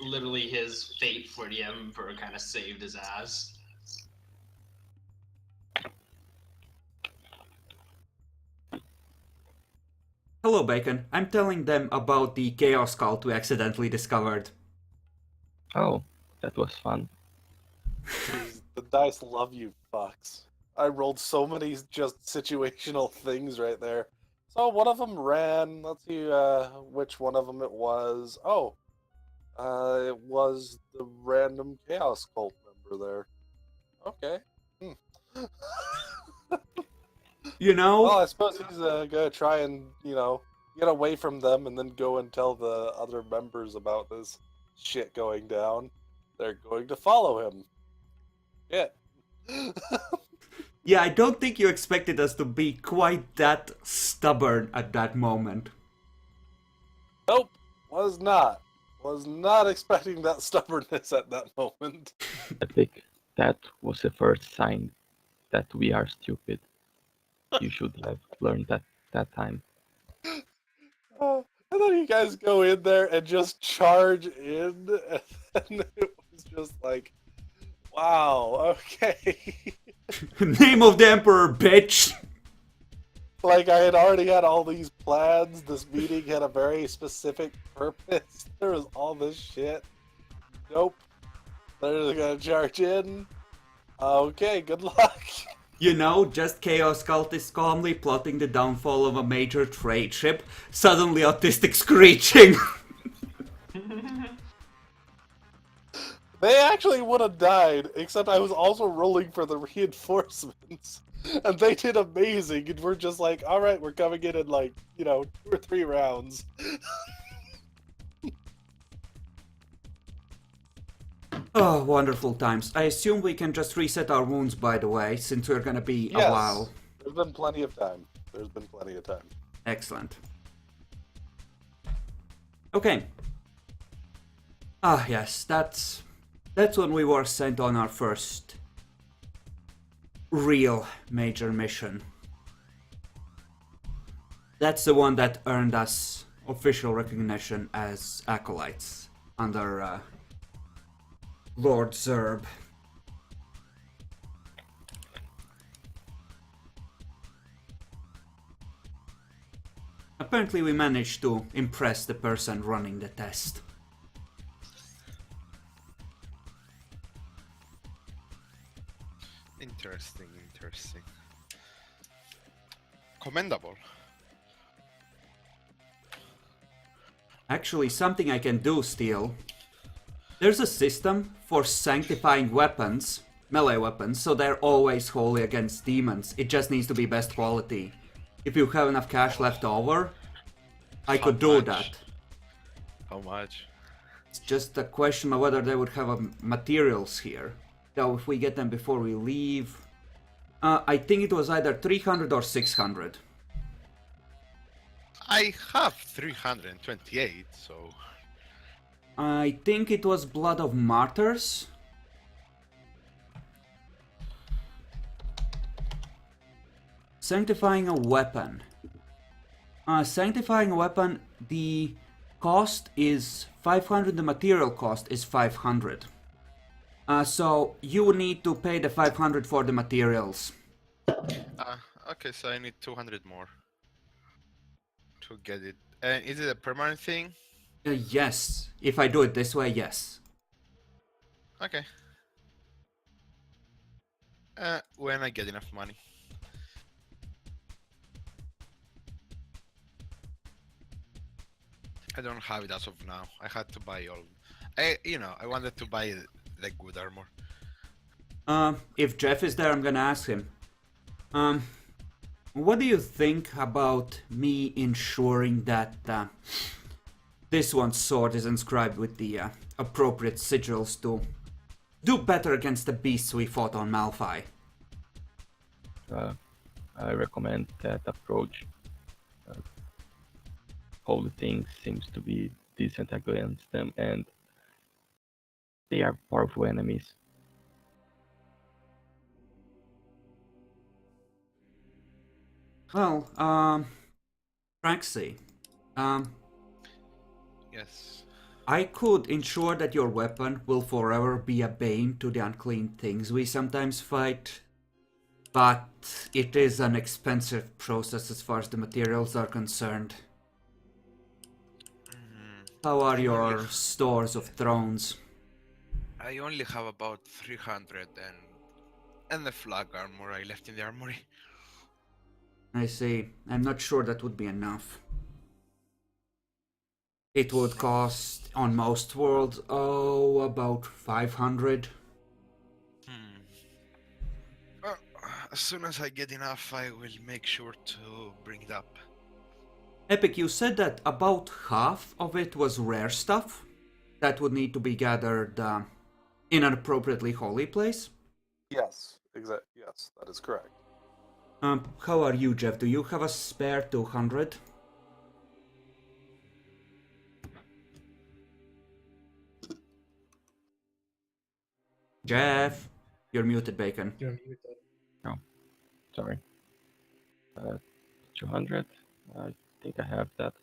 literally his fate for the Emperor kind of saved his ass. Hello, Bacon. I'm telling them about the chaos cult we accidentally discovered. Oh, that was fun. Jeez, the dice love you fucks. I rolled so many just situational things right there. So one of them ran. Let's see which one of them it was. Oh, it was the random chaos cult member there. Okay. Well, I suppose he's gonna try and get away from them and then go and tell the other members about this shit going down. They're going to follow him. Yeah. Yeah, I don't think you expected us to be quite that stubborn at that moment. Nope, was not. Was not expecting that stubbornness at that moment. I think that was the first sign that we are stupid. You should have learned that time. And then you guys go in there and just charge in, and it was just like, wow, okay. Name of the Emperor, bitch! Like, I had already had all these plans. This meeting had a very specific purpose. There was all this shit. Nope. They're just gonna charge in. Okay, good luck. Just Chaos Cultists calmly plotting the downfall of a major trade ship, suddenly autistic screeching. They actually would have died, except I was also rolling for the reinforcements. And they did amazing, and we're just like, alright, we're coming in 2 or 3 rounds. Oh, wonderful times. I assume we can just reset our wounds, by the way, since we're gonna be a while. There's been plenty of time. Excellent. Okay. Ah, yes, that's when we were sent on our first real major mission. That's the one that earned us official recognition as acolytes under Lord Zerb. Apparently we managed to impress the person running the test. Interesting, interesting. Commendable. Actually, something I can do still. There's a system for sanctifying weapons, melee weapons, so they're always holy against demons. It just needs to be best quality. If you have enough cash left over, I How could do much? that. How much? It's just a question of whether they would have materials here. Though if we get them before we leave... I think it was either 300 or 600. I have 328, so I think it was Blood of Martyrs. Sanctifying a weapon. Sanctifying a weapon, the cost is 500, the material cost is 500. So you need to pay the 500 for the materials. okay, so I need 200 more to get it. And is it a permanent thing? Yes, if I do it this way, yes. Okay. When I get enough money. I don't have it as of now. I had to buy all. I wanted to buy the good armor. If Jeff is there, I'm gonna ask him. What do you think about me ensuring that this one's sword is inscribed with the appropriate sigils to do better against the beasts we fought on Malphite? I recommend that approach. Holy things seems to be decent against them, and they are powerful enemies. Well, Praxi, Yes. I could ensure that your weapon will forever be a bane to the unclean things we sometimes fight, but it is an expensive process as far as the materials are concerned. How are your stores of thrones? I only have about 300 and the flag armor I left in the armory. I see. I'm not sure that would be enough. It would cost, on most worlds, about 500. As soon as I get enough, I will make sure to bring it up. Epic, you said that about half of it was rare stuff that would need to be gathered in an appropriately holy place. Yes, yes, that is correct. How are you, Jeff? Do you have a spare 200? Jeff, you're muted, Bacon. You're muted. Oh, sorry. 200? I think I have that.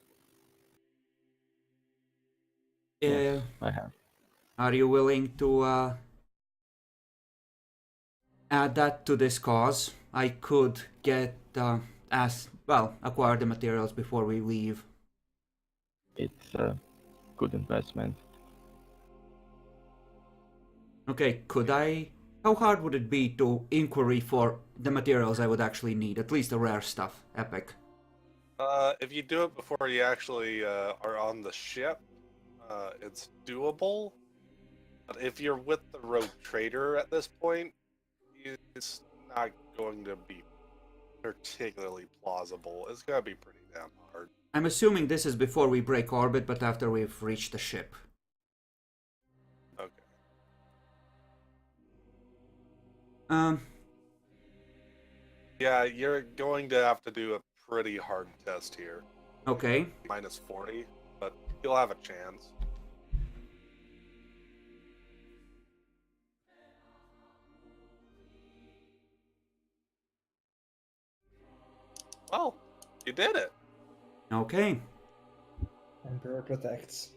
Yes, I have. Are you willing to add that to this cause? I could get acquire the materials before we leave. It's a good investment. Okay, could I... How hard would it be to inquiry for the materials I would actually need? At least the rare stuff, Epic. If you do it before you actually are on the ship, it's doable. But if you're with the rogue trader at this point, it's not going to be particularly plausible. It's going to be pretty damn hard. I'm assuming this is before we break orbit, but after we've reached the ship. Okay. Yeah, you're going to have to do a pretty hard test here. Okay. Minus 40, but you'll have a chance. Well, you did it. Okay. Emperor protects.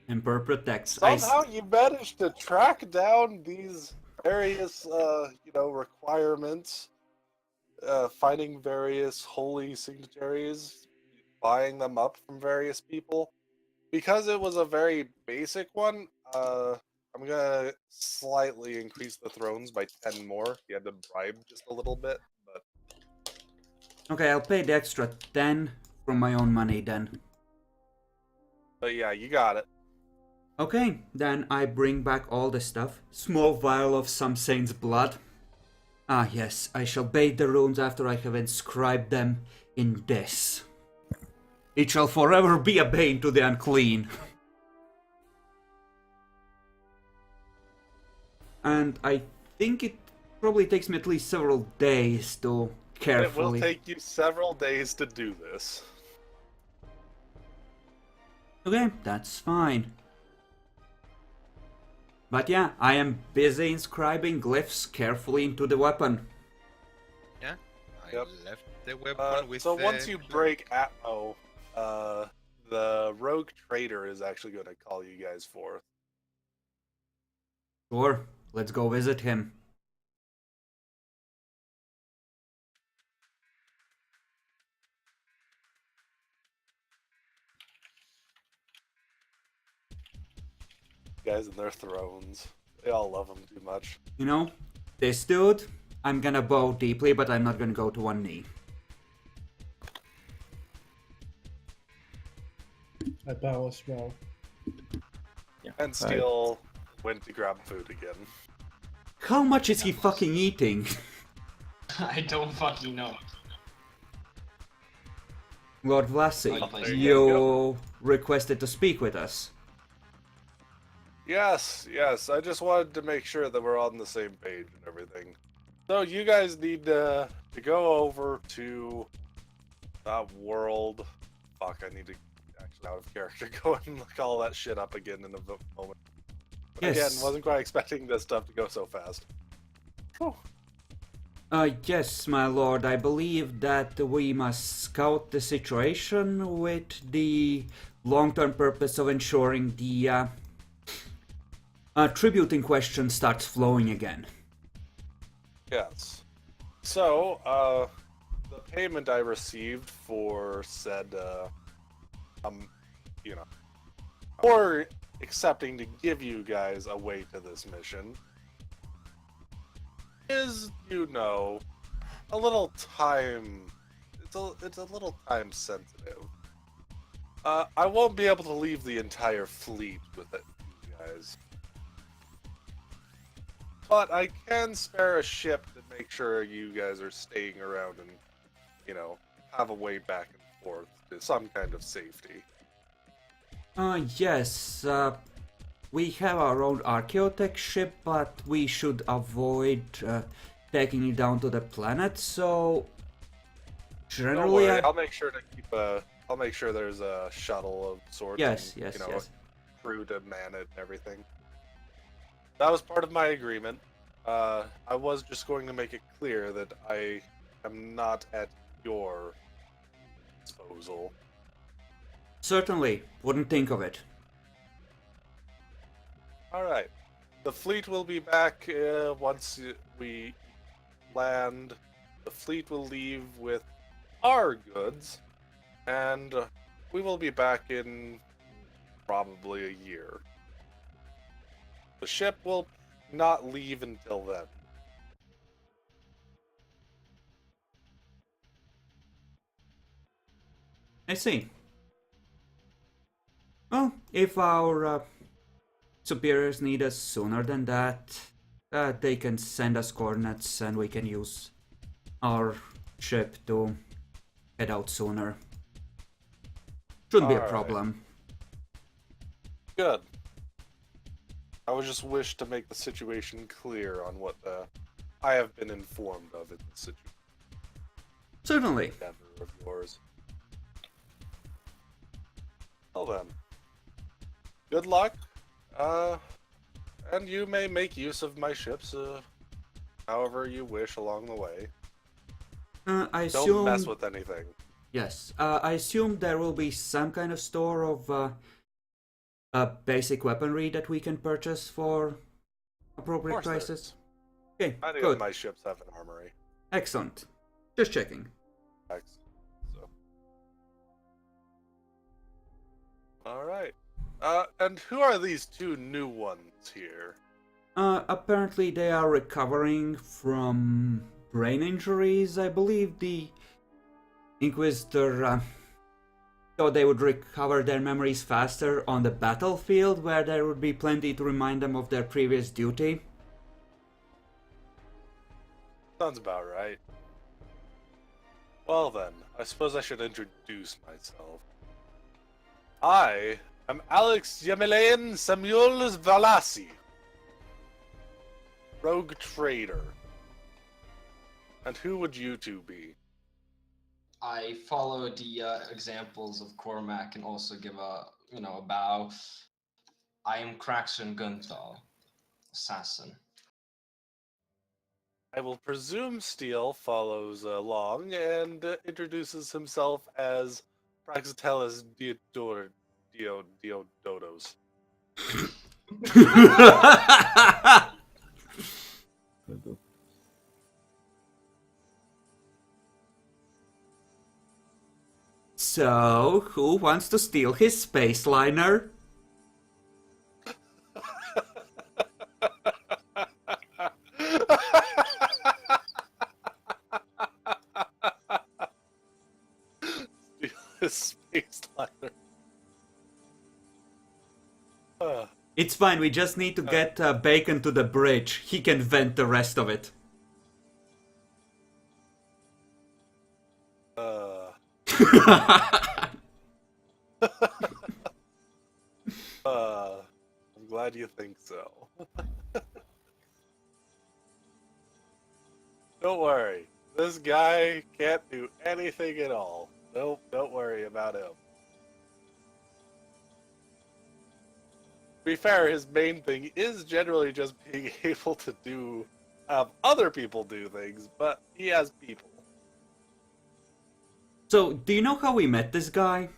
Emperor protects. Somehow you managed to track down these various, requirements, finding various holy signatories, buying them up from various people. Because it was a very basic one, I'm gonna slightly increase the thrones by 10 more. You had to bribe just a little bit, but Okay, I'll pay the extra 10 from my own money then. yeah, you got it. Okay, then I bring back all the stuff. Small vial of some saint's blood. Ah yes, I shall bathe the runes after I have inscribed them in this. It shall forever be a bane to the unclean. And I think it probably takes me at least several days to carefully... It will take you several days to do this. Okay, that's fine. But yeah, I am busy inscribing glyphs carefully into the weapon. Yeah, I Yep. left the weapon with. So once you break Atmo, the rogue trader is actually going to call you guys forth. Sure, let's go visit him. Guys in their thrones. They all love him too much. You know, this dude, I'm gonna bow deeply, but I'm not gonna go to one knee. I bow as well. Yeah. And Steel went to grab food again. How much is he fucking eating? I don't fucking know. Lord Vlassi, Oh, there you you requested to speak with us. Yes, I just wanted to make sure that we're on the same page and everything. So you guys need to go over to that world. Fuck, I need to actually out of character go and look all that shit up again in a moment. But Yes. again, wasn't quite expecting this stuff to go so fast. Whew. Yes, my lord, I believe that we must scout the situation with the long-term purpose of ensuring the tribute in question starts flowing again. Yes. So, the payment I received for said, for accepting to give you guys a way to this mission is, a little time. It's a little time sensitive. I won't be able to leave the entire fleet with it, you guys. But I can spare a ship to make sure you guys are staying around and, have a way back and forth to some kind of safety. Yes, we have our own archaeotech ship, but we should avoid taking it down to the planet, so... Don't Generally, worry, I'll make sure to keep I'll make sure there's a shuttle of sorts. Yes, and, yes, a yes. crew to man it and everything. That was part of my agreement. I was just going to make it clear that I am not at your disposal. Certainly, wouldn't think of it. Alright. The fleet will be back once we land. The fleet will leave with our goods, and we will be back in probably a year. The ship will not leave until then. I see. Well, if our superiors need us sooner than that, they can send us coordinates and we can use our ship to head out sooner. Shouldn't be a Alright. problem. Good. I would just wish to make the situation clear on what I have been informed of in the situation Certainly. of yours. Well then. Good luck. And you may make use of my ships however you wish along the way. I Don't assume... mess with anything. Yes, I assume there will be some kind of store of basic weaponry that we can purchase for appropriate Of course there prices. Okay, I think good. my ships have an armory. Excellent. Just checking. Excellent. So. Alright. And who are these two new ones here? Apparently they are recovering from brain injuries. I believe the Inquisitor thought they would recover their memories faster on the battlefield, where there would be plenty to remind them of their previous duty. Sounds about right. Well then, I suppose I should introduce myself. I am Alex Yemelayan Samuel Valasi, rogue trader. And who would you two be? I follow the examples of Cormac and also give a bow. I am Craxton Gunthal, assassin. I will presume Steele follows along and introduces himself as Praxiteles Diodotos. So, who wants to steal his space liner? Space liner. It's fine, we just need to get Bacon to the bridge. He can vent the rest of it. I'm glad you think so. Don't worry. This guy can't do anything at all. Nope, don't worry about him. To be fair, his main thing is generally just being able to have other people do things, but he has people. So, do you know how we met this guy?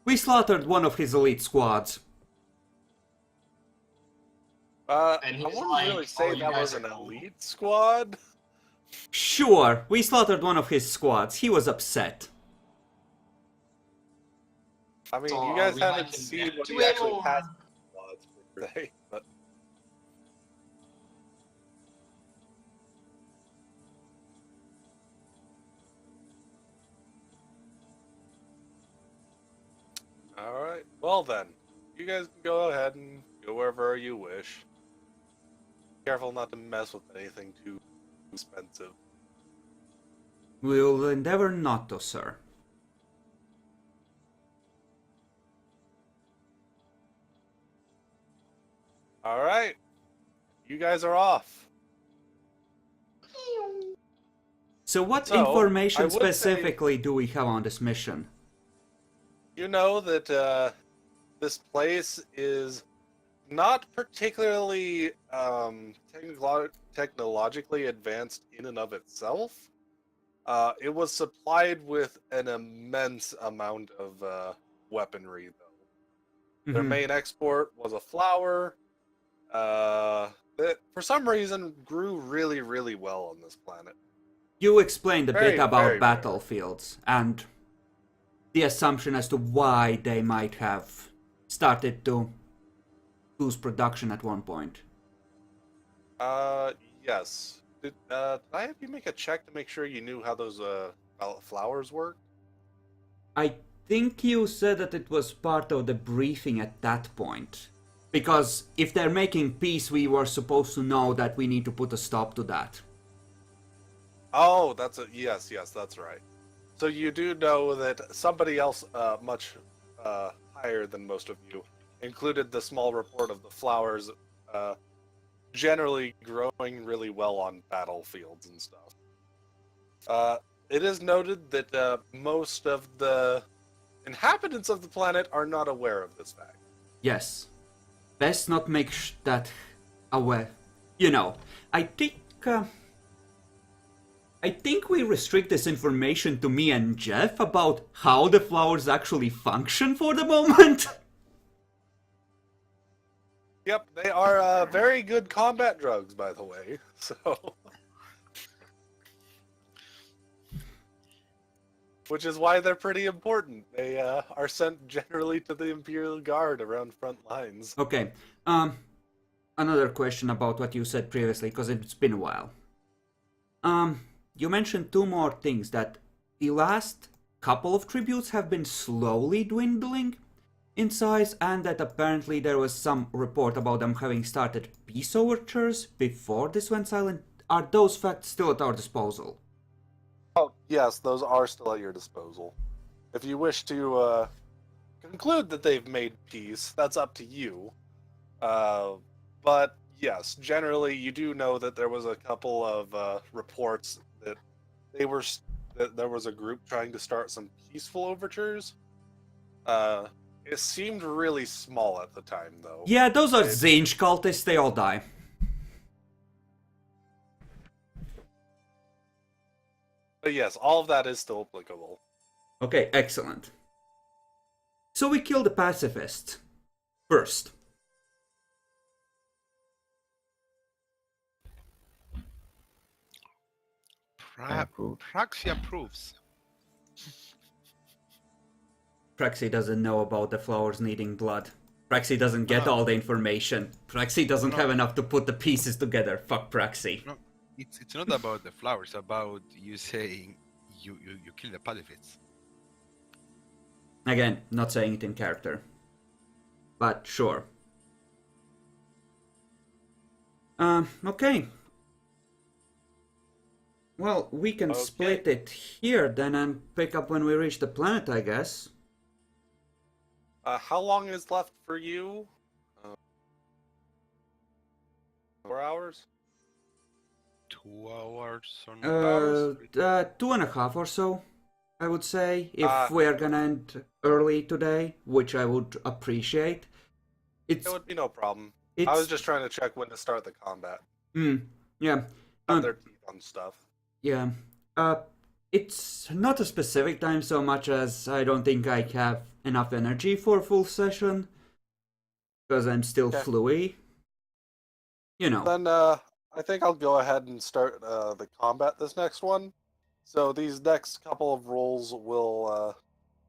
We slaughtered one of his elite squads. I And he's wouldn't like, really "Oh, say you that guys was are an cool." elite squad. Sure, we slaughtered one of his squads. He was upset. I mean, So, you guys we haven't like him seen back what to he actually him, has or- in squads per se, but alright. Well then, you guys can go ahead and go wherever you wish. Careful not to mess with anything too expensive. We'll endeavor not to, sir. Alright. You guys are off. So what So, I information would say- specifically do we have on this mission? You know that this place is not particularly technologically advanced in and of itself. It was supplied with an immense amount of weaponry, though. Their Mhm. main export was a flower that, for some reason, grew really, really well on this planet. You explained a Very, bit about very rare. battlefields and the assumption as to why they might have started to lose production at one point. Yes. Did I have you make a check to make sure you knew how those flowers work? I think you said that it was part of the briefing at that point. Because if they're making peace, we were supposed to know that we need to put a stop to that. Oh, yes, that's right. So you do know that somebody else much higher than most of you included the small report of the flowers generally growing really well on battlefields and stuff. It is noted that most of the inhabitants of the planet are not aware of this fact. Yes. Best not make that aware. You know, I think we restrict this information to me and Jeff about how the flowers actually function for the moment. Yep, they are very good combat drugs, by the way. So which is why they're pretty important. They are sent generally to the Imperial Guard around front lines. Okay. Another question about what you said previously, because it's been a while. You mentioned two more things, that the last couple of tributes have been slowly dwindling in size, and that apparently there was some report about them having started peace overtures before this went silent. Are those facts still at our disposal? Oh, yes, those are still at your disposal. If you wish to conclude that they've made peace, that's up to you. But yes, generally, you do know that there was a couple of reports that that there was a group trying to start some peaceful overtures. It seemed really small at the time, though. Yeah, those are Zinj cultists, they all die. But yes, all of that is still applicable. Okay, excellent. So we kill the pacifist first. I approve. Praxi approves. Praxi doesn't know about the flowers needing blood. Praxi doesn't get all the information. Praxi doesn't have enough to put the pieces together. Fuck Praxi. No, it's not about the flowers. About you saying you kill the pacifists. Again, not saying it in character. But sure. Okay. Well, we can split it here then and pick up when we reach the planet, I guess. How long is left for you? 4 hours? 2 hours or not? 2.5 or so, I would say, if we're gonna end early today, which I would appreciate. It would be no problem. I was just trying to check when to start the combat. Yeah. Cut their teeth on stuff. Yeah. It's not a specific time so much as I don't think I have enough energy for a full session. Because I'm still fluey. You know. Then I think I'll go ahead and start the combat this next one. So these next couple of rolls will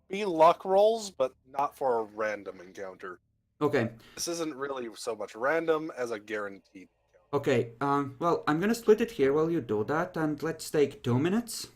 be luck rolls, but not for a random encounter. Okay. This isn't really so much random as a guaranteed. Okay, well, I'm gonna split it here while you do that, and let's take 2 minutes.